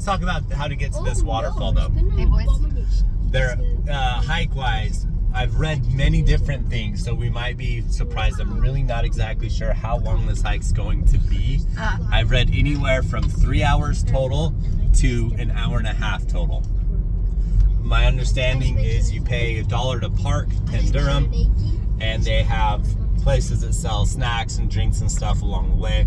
talk about how to get to this waterfall though. Hey boys. There, hike-wise, I've read many different things, so we might be surprised. I'm really not exactly sure how long this hike's going to be. I've read anywhere from 3 hours total to an hour and a half total. My understanding is you pay $1 to park, 10 dirham, and they have places that sell snacks and drinks and stuff along the way.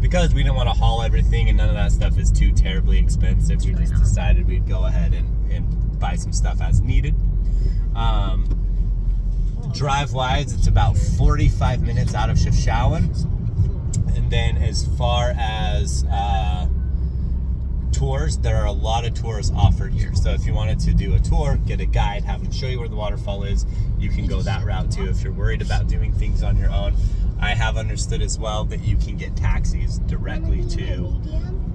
Because we didn't want to haul everything and none of that stuff is too terribly expensive, we just decided we'd go ahead and buy some stuff as needed. Drive-wise, it's about 45 minutes out of Chefchaouen. And then as far as tours, there are a lot of tours offered here. So if you wanted to do a tour, get a guide, have them show you where the waterfall is, you can go that route too. If you're worried about doing things on your own, I have understood as well that you can get taxis directly to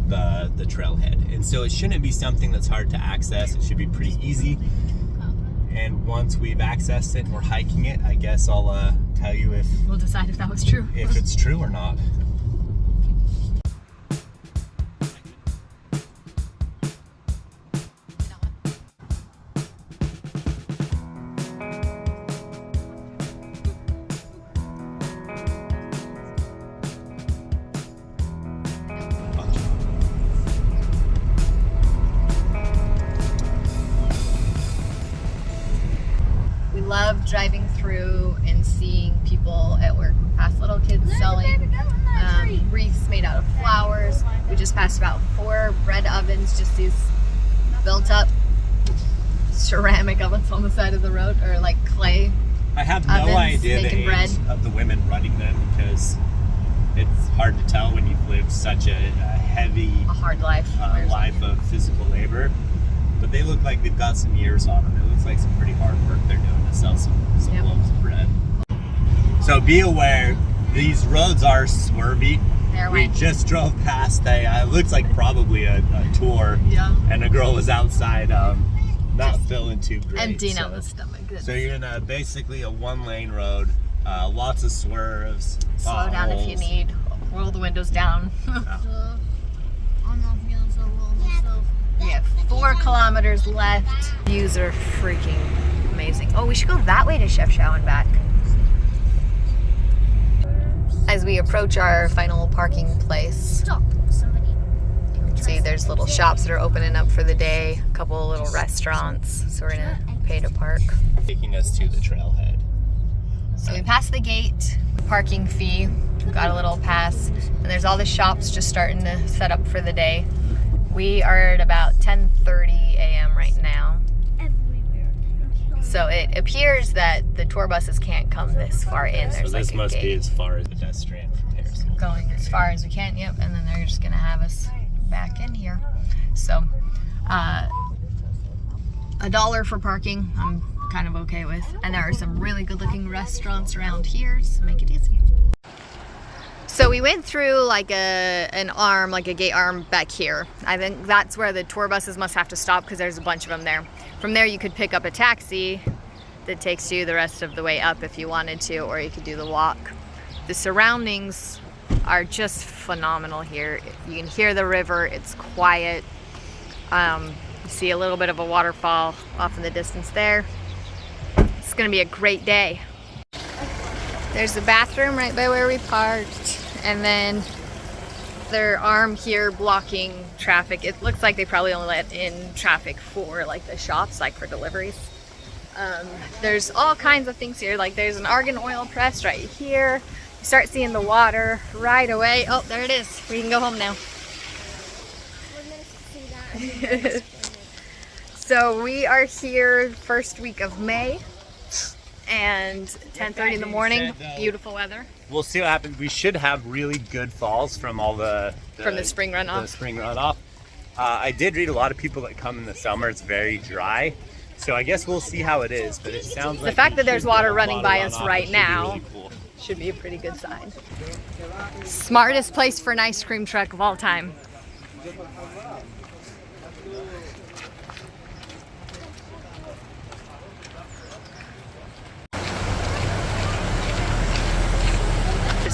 the trailhead. And so it shouldn't be something that's hard to access. It should be pretty easy. And once we've accessed it and we're hiking it, I guess I'll tell you if we'll decide if that was true. If it's true or not. Love driving through and seeing people at work. We passed little kids selling wreaths made out of flowers. We just passed about 4 bread ovens, just these built up ceramic ovens on the side of the road, or like clay. I have no idea the age of the women running them because it's hard to tell when you've lived such a hard life, life of physical labor. But they look like they've got some years on them. It looks like some pretty hard work they're doing to sell some loaves of bread. So be aware, these roads are swervy. We just drove past it looks like probably a tour. Yeah. And a girl was outside not feeling too great. Emptying out the stomach. So you're in basically a 1-lane road, lots of swerves. Slow down if you need. Roll the windows down. We have 4 kilometers left. Views are freaking amazing. Oh, we should go that way to Chefchaouen and back. As we approach our final parking place, you can see there's little shops that are opening up for the day, a couple of little restaurants, so we're gonna pay to park. Taking us to the trailhead. So we passed the gate, parking fee, got a little pass, and there's all the shops just starting to set up for the day. We are at about 10:30 a.m. right now. So it appears that the tour buses can't come this far in. There's so this like must be as far as the pedestrian from here. So going as far as we can, yep, and then they're just gonna have us back in here. So $1 for parking, I'm kind of okay with. And there are some really good looking restaurants around here, so make it easy. So we went through like an arm, like a gate arm back here. I think that's where the tour buses must have to stop because there's a bunch of them there. From there you could pick up a taxi that takes you the rest of the way up if you wanted to, or you could do the walk. The surroundings are just phenomenal here. You can hear the river, it's quiet. You see a little bit of a waterfall off in the distance there. It's gonna be a great day. There's the bathroom right by where we parked. And then their arm here blocking traffic. It looks like they probably only let in traffic for like the shops, like for deliveries. There's all kinds of things here. Like there's an argan oil press right here. You start seeing the water right away. Oh, there it is. We can go home now. So we are here first week of May. And 10:30 in the morning, beautiful weather. We'll see what happens. We should have really good falls from all the spring runoff. The spring runoff. I did read a lot of people that come in the summer, it's very dry. So I guess we'll see how it is. But it sounds like the fact that there's water running by us right now should be a pretty good sign. Smartest place for an ice cream truck of all time.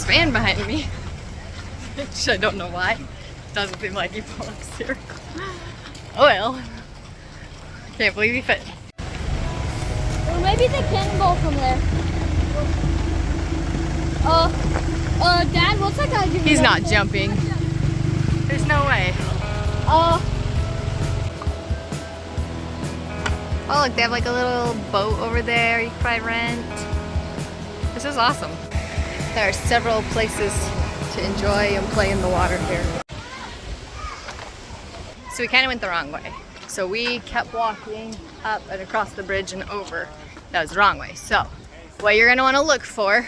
Van behind me, which I don't know why. Doesn't seem like he belongs here. Oh well. Can't believe he fit. Or maybe they can go from there. Dad, what's that guy doing? He's not jumping. There's no way. Oh look, they have like a little boat over there you can probably rent. This is awesome. There are several places to enjoy and play in the water here. So we kind of went the wrong way. So we kept walking up and across the bridge and over. That was the wrong way. So what you're gonna wanna look for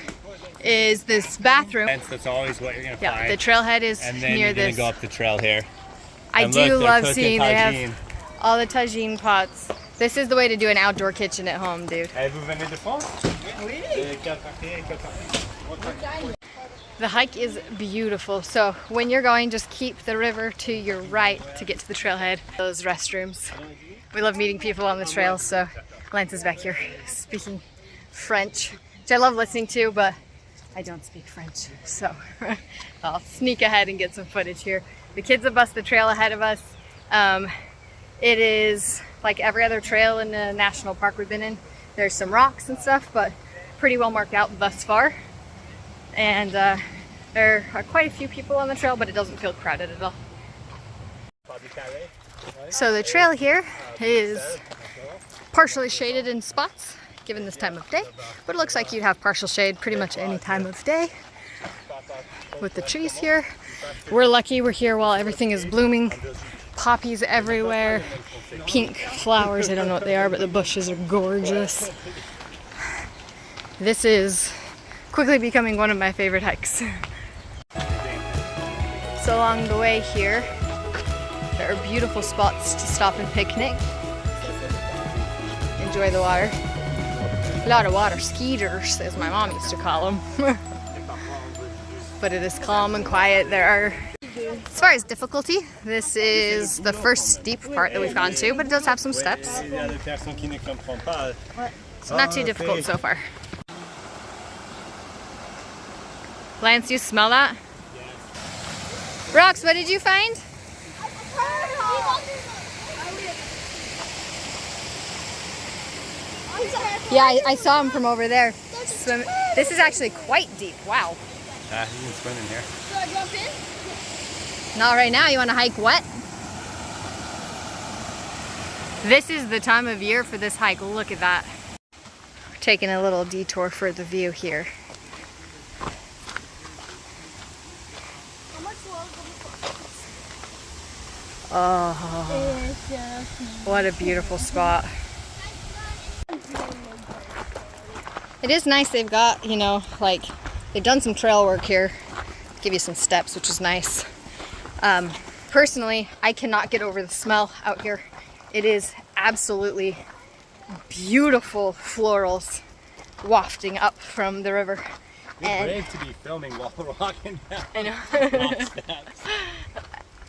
is this bathroom. That's always what you're gonna Yeah, find. the trailhead is And then near you're gonna this. go up the trail here. I And do look, they're love cooking seeing they tagine. have all the tagine pots. This is the way to do an outdoor kitchen at home, dude. Vous venez de France? The hike is beautiful. So when you're going, just keep the river to your right to get to the trailhead. Those restrooms. We love meeting people on the trail, so Lance is back here speaking French, which I love listening to, but I don't speak French. So I'll sneak ahead and get some footage here. The kids have bussed the trail ahead of us. It is like every other trail in the national park we've been in. There's some rocks and stuff, but pretty well marked out thus far. And there are quite a few people on the trail, but it doesn't feel crowded at all. So the trail here is partially shaded in spots, given this time of day, but it looks like you'd have partial shade pretty much any time of day with the trees here. We're lucky we're here while everything is blooming. Poppies everywhere, pink flowers, I don't know what they are, but the bushes are gorgeous. This is quickly becoming one of my favorite hikes. So along the way here, there are beautiful spots to stop and picnic. Enjoy the water. A lot of water skeeters, as my mom used to call them. But it is calm and quiet. There are, as far as difficulty, this is the first steep part that we've gone to, but it does have some steps. So not too difficult so far. Lance, you smell that? Rox, what did you find? Yeah, I saw him from over there. This is actually quite deep. Wow. You can swim in here. Should I jump in? Not right now. You want to hike wet? This is the time of year for this hike. Look at that. We're taking a little detour for the view here. Oh, what a beautiful spot. It is nice they've got, you know, like they've done some trail work here. Give you some steps, which is nice. Personally, I cannot get over the smell out here. It is absolutely beautiful florals wafting up from the river. You're brave to be filming while we're walking down. I know.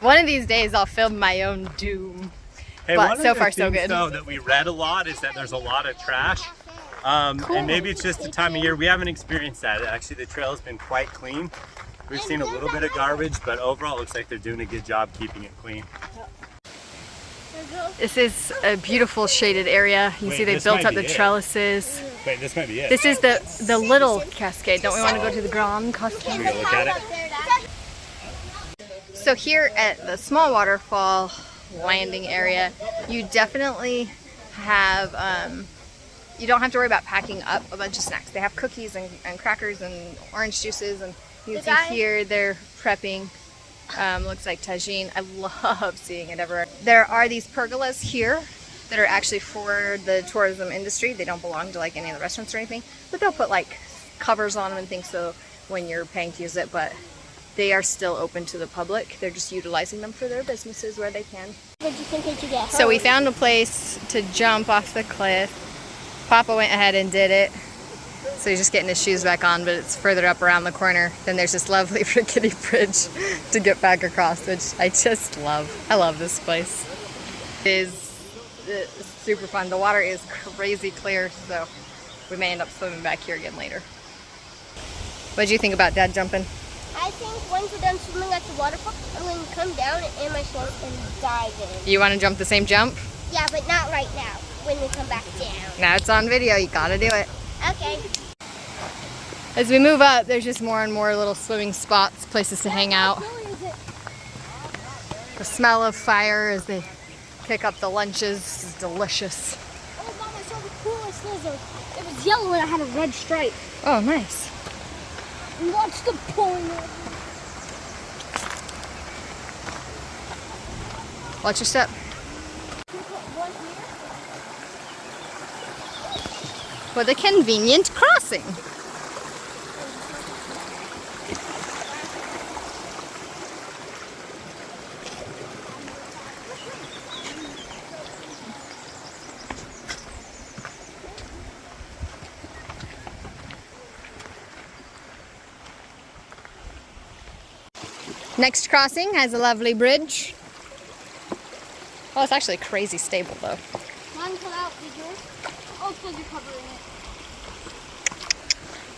One of these days I'll film my own doom. Hey, but one so of the far so things, good. Though, that we read a lot is that there's a lot of trash. Cool. And maybe it's just the time of year. We haven't experienced that. Actually, the trail has been quite clean. We've seen a little bit of garbage, but overall it looks like they're doing a good job keeping it clean. This is a beautiful shaded area. You can see they built up the trellises. Wait, this might be it. This is the little cascade. Don't we want to go to the grand cascade? Should we go look at it? So here at the small waterfall landing area, you definitely have, you don't have to worry about packing up a bunch of snacks. They have cookies and crackers and orange juices, and you can see here they're prepping, looks like tagine. I love seeing it everywhere. There are these pergolas here that are actually for the tourism industry. They don't belong to like any of the restaurants or anything, but they'll put like covers on them and things so when you're paying to use it, but they are still open to the public. They're just utilizing them for their businesses where they can. So we found a place to jump off the cliff. Papa went ahead and did it. So he's just getting his shoes back on, but it's further up around the corner. Then there's this lovely rickety bridge to get back across, which I just love. I love this place. It is super fun. The water is crazy clear, so we may end up swimming back here again later. What did you think about Dad jumping? I I think once we're done swimming at the waterfall, I'm going to come down in my shorts and dive in. You want to jump the same jump? Yeah, but not right now. When we come back down. Now it's on video. You gotta do it. Okay. As we move up, there's just more and more little swimming spots, places to hang out. The smell of fire as they pick up the lunches is delicious. Oh, Mom, I saw the coolest lizard. It was yellow and it had a red stripe. Oh, nice. And watch the point. Watch your step. What a convenient crossing. Next crossing has a lovely bridge. Oh, it's actually crazy stable though. Mine cut out, did yours? Oh, it's because you're covering it.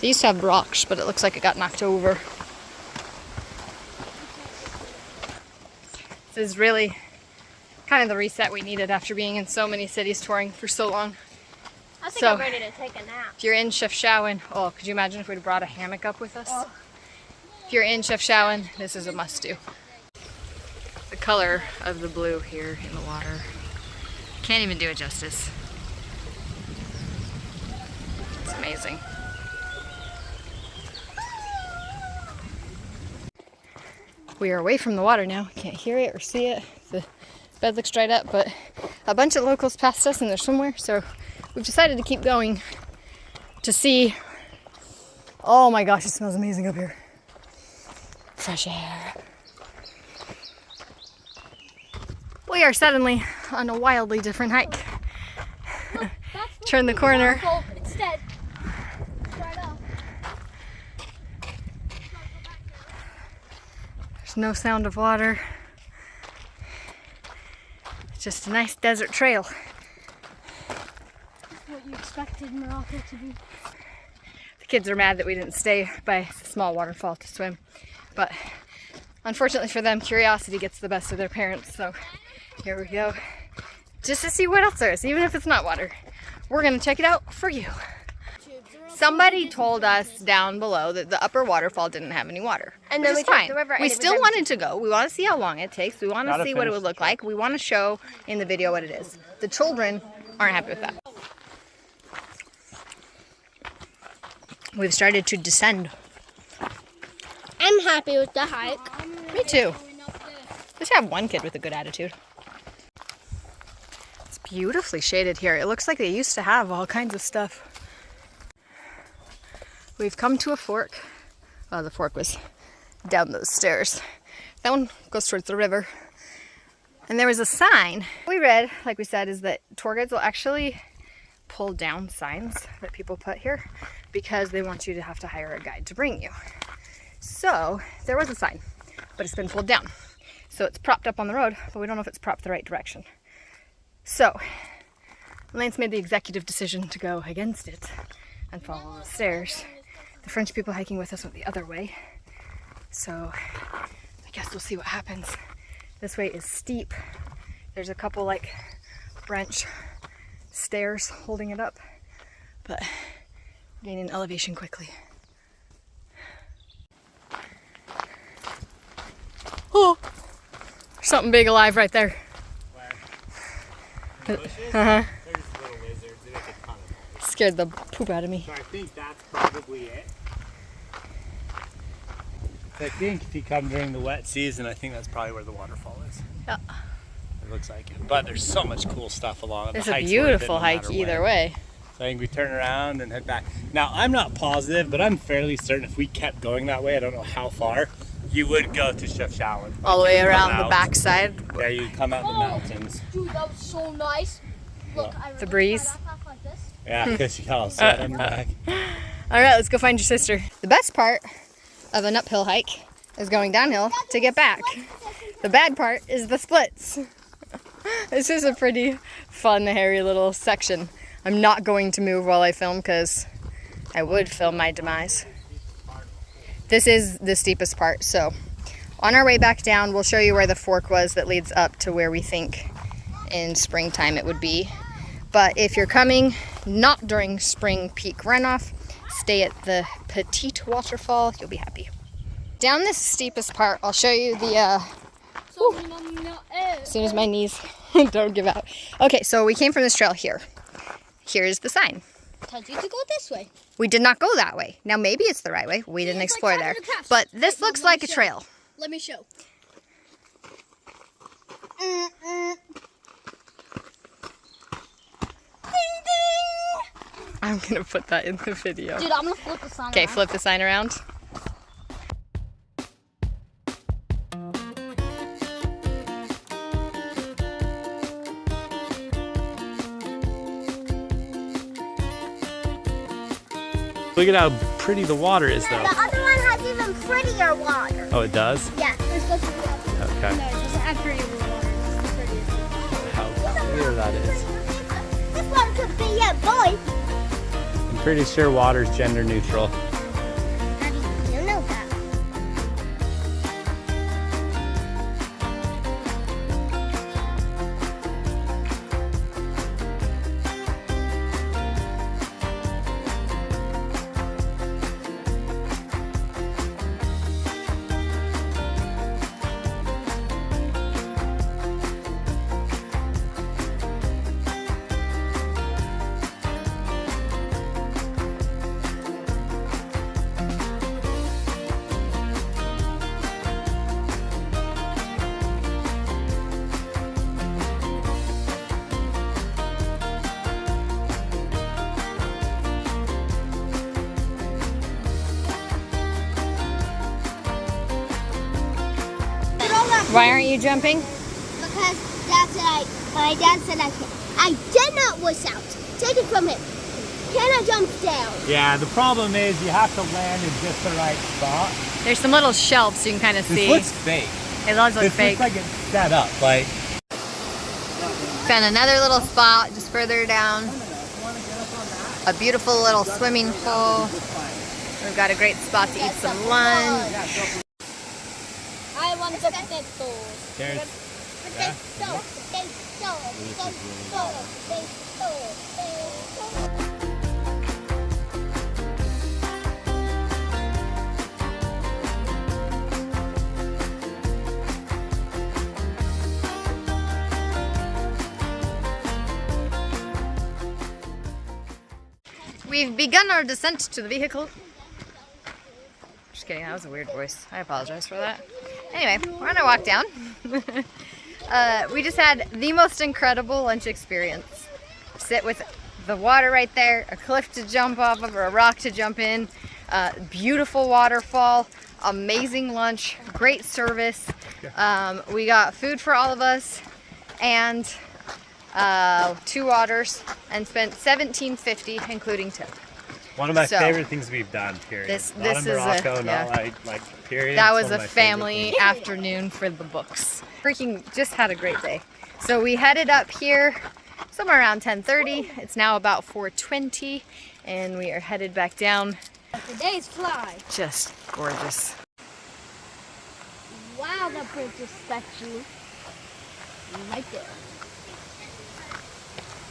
They used to have rocks, but it looks like it got knocked over. This is really kind of the reset we needed after being in so many cities touring for so long. I think So, I'm ready to take a nap. If you're in Chefchaouen, oh, could you imagine if we'd brought a hammock up with us? If you're in Chefchaouen, this is a must-do. The color of the blue here in the water. Can't even do it justice. It's amazing. We are away from the water now. Can't hear it or see it. The bed looks dried up, but a bunch of locals passed us and they're somewhere, so we've decided to keep going to see. Oh my gosh, it smells amazing up here. Fresh air. We are suddenly on a wildly different hike. Turn the corner. Instead. Right off. There's no sound of water. It's just a nice desert trail. What you expected Morocco to be. The kids are mad that we didn't stay by a small waterfall to swim. But unfortunately for them, curiosity gets the best of their parents. So here we go. Just to see what else there is, even if it's not water. We're gonna check it out for you. Somebody told us down below that the upper waterfall didn't have any water. And which then is we took fine. the river and We it was still empty. wanted to go. We want to see how long it takes. We want to Gotta see what it finish would look like. We want to show in the video what it is. The children aren't happy with that. We've started to descend. I'm happy with the hike. Me too. Let's have one kid with a good attitude. It's beautifully shaded here. It looks like they used to have all kinds of stuff. We've come to a fork. Oh, the fork was down those stairs. That one goes towards the river. And there was a sign. We read, like we said, is that tour guides will actually pull down signs that people put here because they want you to have to hire a guide to bring you. So there was a sign, but it's been pulled down. So it's propped up on the road, but we don't know if it's propped the right direction. So Lance made the executive decision to go against it and follow the stairs. The French people hiking with us went the other way. So I guess we'll see what happens. This way is steep. There's a couple like branch stairs holding it up, but gaining elevation quickly. Oh, there's something big alive right there. Where? Bushes? Uh-huh. There's little lizards. They make a ton of noise. Scared the poop out of me. So I think that's probably it. I think if you come during the wet season, I think that's probably where the waterfall is. Yeah. It looks like it. But there's so much cool stuff along it. It's The a hike's worth it beautiful no hike matter either what. way. So I think we turn around and head back. Now, I'm not positive, but I'm fairly certain if we kept going that way, I don't know how far, you would go to Chefchaouen. All the way You come around the out. backside. Yeah, you come out in the mountains. Dude, that was so nice. Look, I The breeze. like this. Yeah, because you got all sweat on your back. All right, let's go find your sister. The best part of an uphill hike is going downhill to get back. The bad part is the splits. This is a pretty fun, hairy little section. I'm not going to move while I film because I would film my demise. This is the steepest part. So on our way back down, we'll show you where the fork was that leads up to where we think in springtime it would be. But if you're coming not during spring peak runoff, stay at the Petite Waterfall. You'll be happy. Down this steepest part, I'll show you the, as soon as my knees don't give out. Okay, so we came from this trail here. Here's the sign. Told you to go this way. We did not go that way. Now maybe it's the right way. We didn't explore there. But this looks like a trail. Let me show. I'm gonna put that in the video. Dude, I'm gonna flip the sign. Okay, flip the sign around. Look at how pretty the water is, though. The other one has even prettier water. Oh, it does? Yeah, there's supposed to be other. Okay. No, it doesn't have prettier water. It's the prettiest. How clear that is. This one could be a boy. I'm pretty sure water's gender neutral. How do you know that? Why aren't you jumping? Because my dad said I can. I did not wuss out. Take it from him. Cannot jump down. Yeah, the problem is you have to land in just the right spot. There's some little shelves you can kind of see. This looks fake. It does look This fake. looks like it's set up. Like, Found another little spot just further down. A beautiful little swimming pool. We've got a great spot to eat some lunch. I want potatoes. there's Potato, potato. We've begun our descent to the vehicle. Just kidding, that was a weird voice. I apologize for that. Anyway, we're on our walk down. We just had the most incredible lunch experience. Sit with the water right there, a cliff to jump off of, or a rock to jump in, beautiful waterfall, amazing lunch, great service. We got food for all of us and 2 waters, and spent $17.50 including tip. one of my So, favorite things we've done, period. this Not in is Morocco, a- yeah. not like period. That It's was one a of my favorite family things. afternoon for the books. Freaking just had a great day. So we headed up here somewhere around 10:30. It's now about 4:20 and we are headed back down. The days fly. Just gorgeous. Wow, the princess statue. Right there.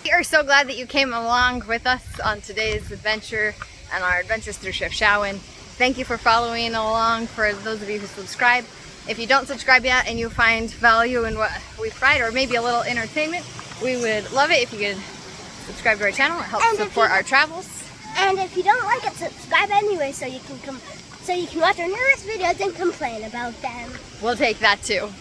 We are so glad that you came along with us on today's adventure and our adventures through Chefchaouen. Thank you for following along, for those of you who subscribe. If you don't subscribe yet and you find value in what we provide, or maybe a little entertainment, we would love it if you could subscribe to our channel. It helps And if support you- our travels. And if you don't like it, subscribe anyway, so you can watch our newest videos and complain about them. We'll take that too.